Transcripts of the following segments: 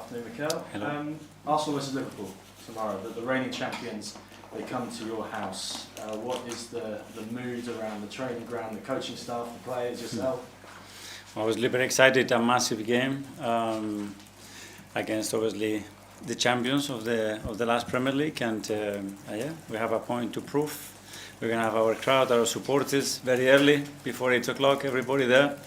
Afternoon, Mikel. Hello. Arsenal versus Liverpool tomorrow. The reigning champions, they come to your house. What is the mood around the training ground, the coaching staff, the players, yourself? I was very excited. A massive game against obviously the champions of the last Premier League, and yeah, we have a point to prove. We're gonna have our crowd, our supporters, very early before 8 o'clock. Everybody there,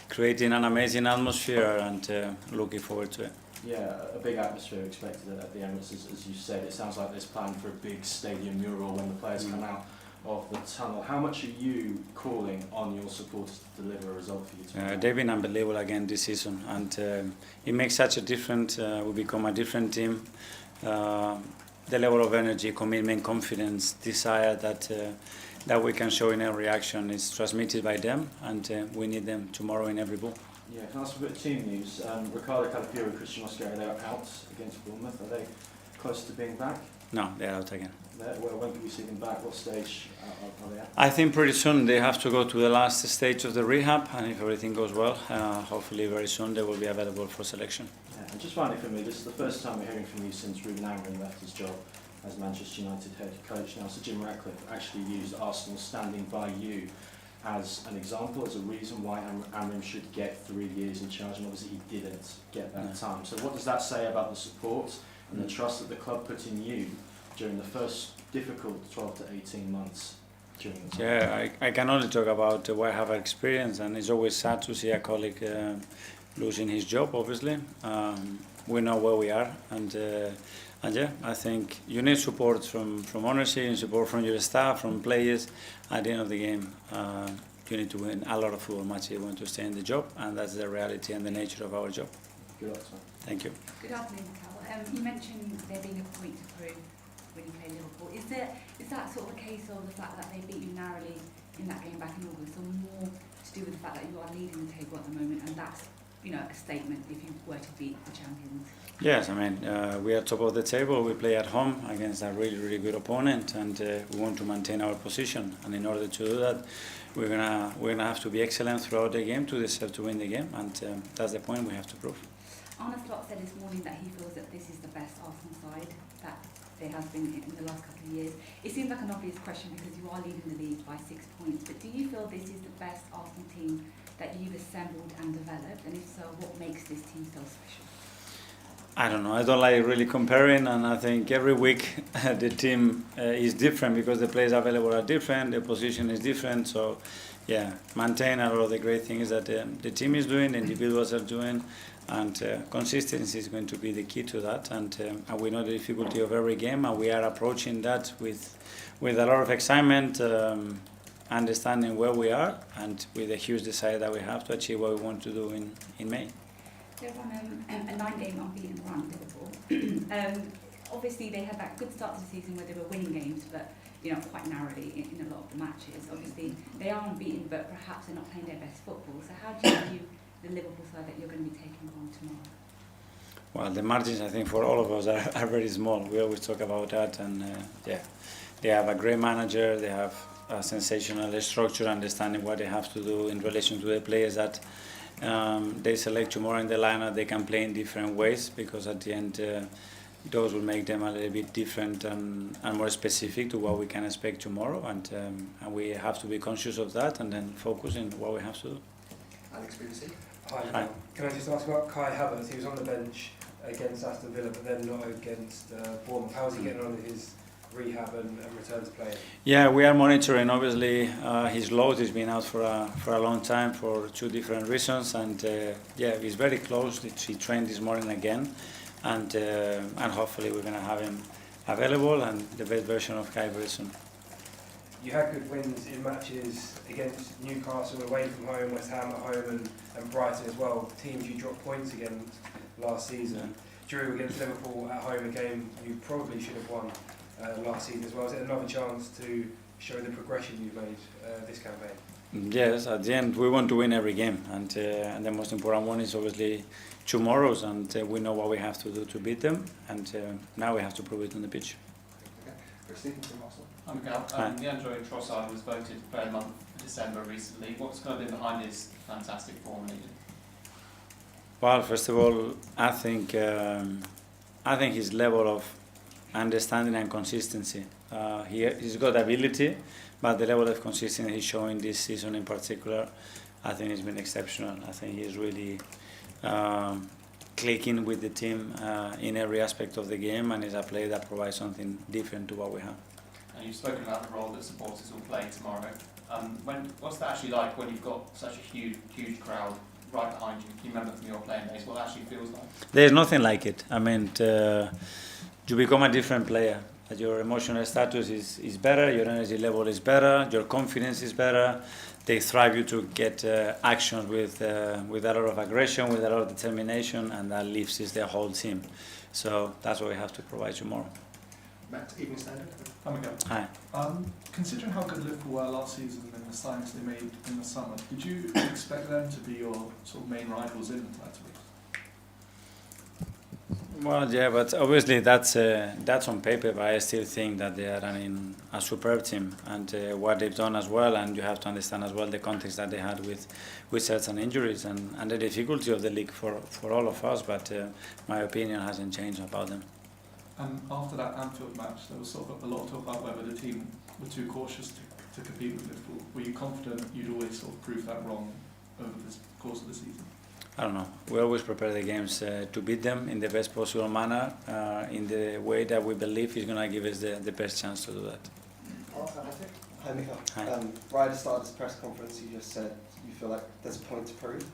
creating an amazing atmosphere, and looking forward to it. Yeah, a big atmosphere expected at the Emirates, as you said. It sounds like there's planned for a big stadium mural when the players come out of the tunnel. How much are you calling on your supporters to deliver a result for you tomorrow? They've been unbelievable again this season, and it makes such a difference. We become a different team. The level of energy, commitment, confidence, desire that we can show in every action is transmitted by them, and we need them tomorrow in every ball. Yeah, can I ask for a bit of team news? Ricardo Calafiori and Christian Mosquera, they're out against Bournemouth. Are they close to being back? No, they're out again. When can we see them back? What stage are they at? I think pretty soon they have to go to the last stage of the rehab, and if everything goes well, hopefully very soon they will be available for selection. Yeah, and just finally for me, this is the first time we're hearing from you since Ruben Amorim left his job as Manchester United head coach. Now, Sir Jim Ratcliffe actually used Arsenal standing by you as an example, as a reason why Amorim should get 3 years in charge, and obviously he didn't get that time. So what does that say about the support and the trust that the club put in you during the first difficult 12 to 18 months during the time? Yeah, I can only talk about what I have experienced, and it's always sad to see a colleague losing his job, obviously. We know where we are, and yeah, I think you need support from ownership, and support from your staff, from players. At the end of the game, you need to win a lot of football matches if you want to stay in the job, and that's the reality and the nature of our job. Good luck, sir. Thank you. Good afternoon, Mikel. You mentioned there being a point to prove when you play Liverpool. Is that sort of a case of the fact that they beat you narrowly in that game back in August, or more to do with the fact that you are leading the table at the moment, and that's, you know, a statement if you were to beat the champions? Yes, I mean, we are top of the table. We play at home against a really, really good opponent, and we want to maintain our position. And in order to do that, we're gonna have to be excellent throughout the game to deserve to win the game, and that's the point we have to prove. Arne Slot said this morning that he feels that this is the best Arsenal side that there has been in the last couple of years. It seems like an obvious question because you are leading the league by 6 points, but do you feel this is the best Arsenal team that you've assembled and developed, and if so, what makes this team so special? I don't know. I don't like really comparing, and I think every week the team is different because the players available are different, the position is different. So, yeah, maintain a lot of the great things that the team is doing, the individuals are doing, and consistency is going to be the key to that. And we know the difficulty of every game, and we are approaching that with a lot of excitement, understanding where we are, and with a huge desire that we have to achieve what we want to do in May. They're on a 9-game unbeaten run, Liverpool. Obviously, they had that good start to the season where they were winning games, but you know, quite narrowly in a lot of the matches. Obviously, they are unbeaten, but perhaps they're not playing their best football. So how do you view the Liverpool side that you're going to be taking on tomorrow? Well, the margins, I think, for all of us are very small. We always talk about that, and yeah, they have a great manager. They have a sensational structure, understanding what they have to do in relation to the players that they select tomorrow in the lineup. They can play in different ways because at the end, those will make them a little bit different and more specific to what we can expect tomorrow. And we have to be conscious of that and then focus on what we have to do. Alex BBC. Hi. Can I just ask about Kai Havertz? He was on the bench against Aston Villa, but then not against Bournemouth. How is he getting on with his rehab and return to play? Yeah, we are monitoring. Obviously, his load has been out for a long time for 2 different reasons, and yeah, he's very close. He trained this morning again, and hopefully we're going to have him available and the best version of Kai very soon. You had good wins in matches against Newcastle away from home, West Ham at home, and Brighton as well. Teams you dropped points against last season. Drew against Liverpool at home, a game you probably should have won last season as well. Is it another chance to show the progression you've made this campaign? Yes, at the end we want to win every game, and the most important one is obviously tomorrow's, and we know what we have to do to beat them, and now we have to prove it on the pitch. Okay. Chris Stevens from Arsenal. Hi Mikel. Leandro Trossard was voted Player of the Month for December recently. What's kind of been behind his fantastic form lately? Well, first of all, I think his level of understanding and consistency. He's got ability, but the level of consistency he's showing this season in particular, I think has been exceptional. I think he's really clicking with the team in every aspect of the game, and is a player that provides something different to what we have. And you've spoken about the role that supporters will play tomorrow. What's that actually like when you've got such a huge crowd right behind you? Can you remember from your playing days what that actually feels like? There's nothing like it. I mean, you become a different player. Your emotional status is better, your energy level is better, your confidence is better. They thrive you to get actions with a lot of aggression, with a lot of determination, and that lifts the whole team. So that's what we have to provide tomorrow. Matt, Evening Standard. I'm again. Hi. Considering how good Liverpool were last season and the signings they made in the summer, did you expect them to be your sort of main rivals in the title race? Well, yeah, but obviously that's on paper. But I still think that they are running a superb team, and what they've done as well. And you have to understand as well the context that they had with certain injuries and the difficulty of the league for all of us. But my opinion hasn't changed about them. And after that Anfield match, there was sort of a lot of talk about whether the team were too cautious to compete with Liverpool. Were you confident you'd always sort of prove that wrong over the course of the season? I don't know. We always prepare the games to beat them in the best possible manner, in the way that we believe is going to give us the best chance to do that. Hi, Mikel. Hi. Right at the start of this press conference, you just said you feel like there's a point to prove.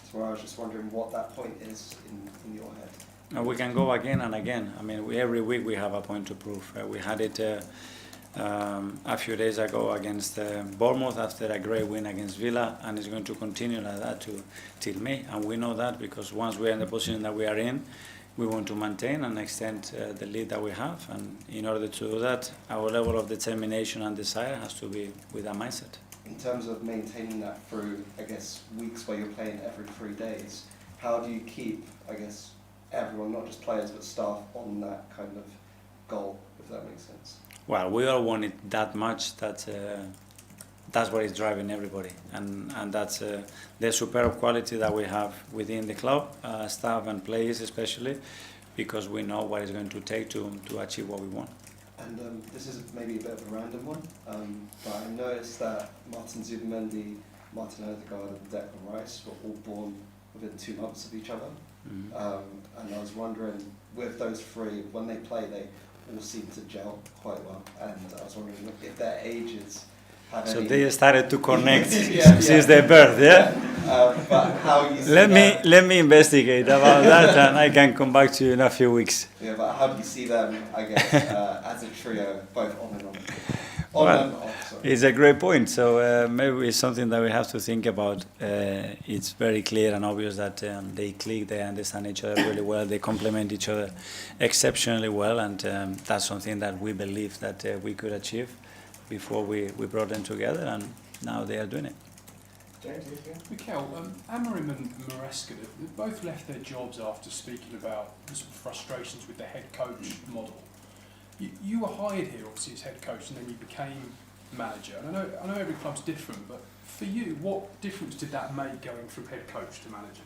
So I was just wondering what that point is in your head. We can go again and again. I mean, every week we have a point to prove. We had it a few days ago against Bournemouth after a great win against Villa, and it's going to continue like that till May. And we know that because once we are in the position that we are in, we want to maintain and extend the lead that we have. And in order to do that, our level of determination and desire has to be with that mindset. In terms of maintaining that through, I guess, weeks where you're playing every 3 days, how do you keep, I guess, everyone, not just players but staff, on that kind of goal, if that makes sense? Well, we all want it that much that that's what is driving everybody, and that's the superb quality that we have within the club, staff and players especially, because we know what it's going to take to achieve what we want. And this is maybe a bit of a random one, but I noticed that Martin Zubimendi, Martin Odegaard and Declan Rice were all born within 2 months of each other. Mm-hmm. And I was wondering, with those three, when they play, they all seem to gel quite well. And I was wondering if their ages have So any... they started to connect Yeah, since yeah. their birth, yeah? But how you see Let me investigate about that, and I can come back to you in a few weeks. Yeah, but how do you see them, I guess, as a trio, both on and on? Well, and off, sorry. It's a great point. So maybe it's something that we have to think about. It's very clear and obvious that they click, they understand each other really well, they complement each other exceptionally well, and that's something that we believe that we could achieve before we brought them together, and now they are doing it. James, you think? Mikel, Amorim and Maresca, they both left their jobs after speaking about the sort of frustrations with the head coach model. You were hired here, obviously, as head coach, and then you became manager. And I know every club's different, but for you, what difference did that make going from head coach to manager?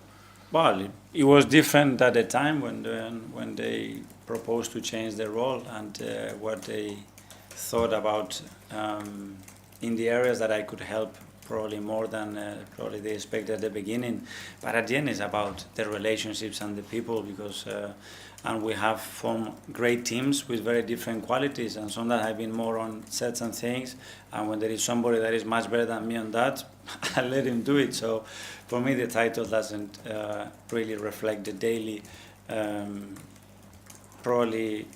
Well, it was different at the time when they proposed to change their role and what they thought about in the areas that I could help probably more than probably they expected at the beginning. But at the end, it's about the relationships and the people, because and we have formed great teams with very different qualities, and some that have been more on certain things, and when there is somebody that is much better than me on that, I let him do it. So for me, the title doesn't really reflect the daily, probably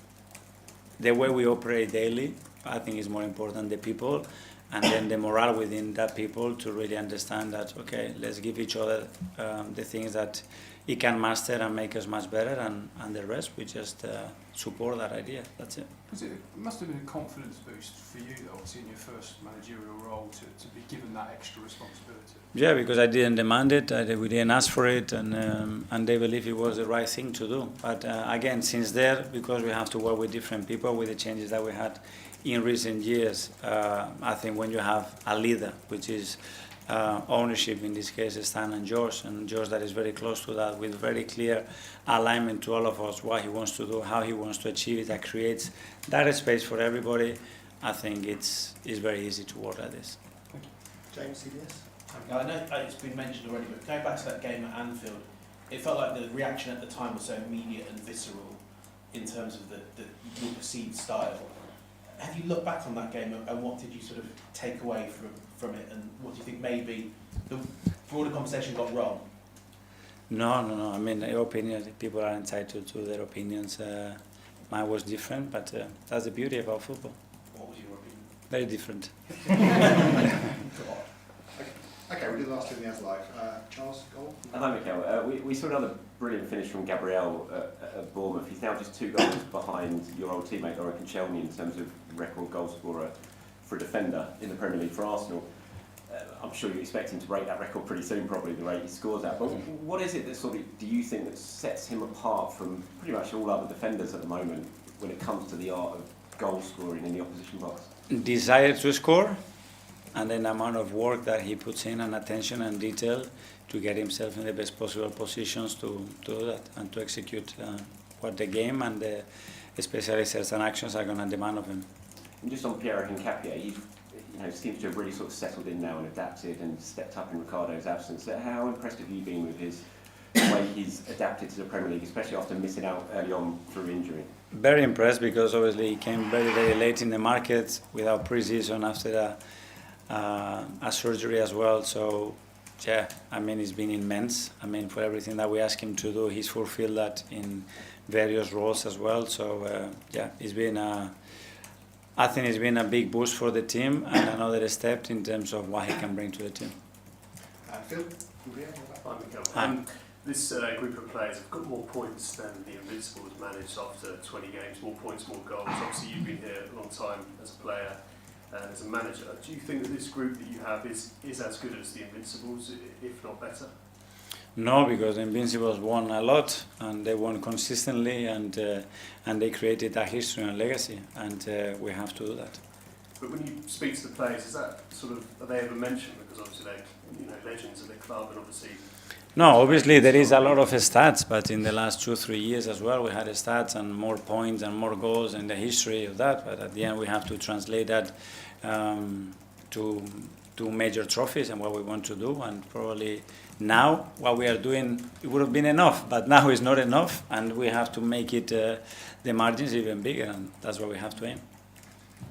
the way we operate daily. I think is more important the people, and then the morale within that people to really understand that, okay, let's give each other the things that it can master and make us much better, and the rest we just support that idea. That's it. Because it must have been a confidence boost for you, though, obviously in your first managerial role, to be given that extra responsibility. Yeah, because I didn't demand it, we didn't ask for it, and they believe it was the right thing to do. But again, since there, because we have to work with different people, with the changes that we had in recent years, I think when you have a leader, which is ownership, in this case Stan and George that is very close to that, with very clear alignment to all of us, what he wants to do, how he wants to achieve it, that creates that space for everybody. I think it's very easy to work like this. James, CBS? I know it's been mentioned already, but going back to that game at Anfield, it felt like the reaction at the time was so immediate and visceral in terms of your perceived style. Have you looked back on that game and what did you sort of take away from it, and what do you think maybe the broader conversation got wrong? No. I mean, your opinion, people are entitled to their opinions. Mine was different, but that's the beauty about football. What was your opinion? Very different. Okay, we did the last two in the As Live. Charles, goal? Hi, Mikel. We saw another brilliant finish from Gabriel at Bournemouth. He's now just 2 goals behind your old teammate, Laura Koscielny, in terms of record goal scorer for a defender in the Premier League for Arsenal. I'm sure you expect him to break that record pretty soon, probably, the rate he scores at. But what is it that sort of, do you think, that sets him apart from pretty much all other defenders at the moment when it comes to the art of goal scoring in the opposition box? Desire to score, and then the amount of work that he puts in, and attention and detail to get himself in the best possible positions to do that and to execute what the game and especially certain actions are going to demand of him. And just on Pierre Hincapié, he seems to have really sort of settled in now and adapted and stepped up in Ricardo's absence. How impressed have you been with the way he's adapted to the Premier League, especially after missing out early on through injury? Very impressed, because obviously he came very, very late in the market without pre-season after a surgery as well. So, yeah, I mean, it's been immense. I mean, for everything that we ask him to do, he's fulfilled that in various roles as well. So, yeah, it's been I think it's been a big boost for the team and another step in terms of what he can bring to the team. Phil? Hi, Mikel. Hi. This group of players have got more points than the Invincibles managed after 20 games, more points, more goals. Obviously, you've been here a long time as a player and as a manager. Do you think that this group that you have is as good as the Invincibles, if not better? No, because the Invincibles won a lot and they won consistently, and they created a history and legacy, and we have to do that. But when you speak to the players, is that sort of, are they ever mentioned? Because obviously they're legends of the club, and obviously. No, obviously there is a lot of stats, but in the last 2-3 years as well, we had stats and more points and more goals in the history of that. But at the end, we have to translate that to major trophies and what we want to do. And probably now what we are doing, it would have been enough, but now it's not enough, and we have to make it the margins even bigger, and that's what we have to aim.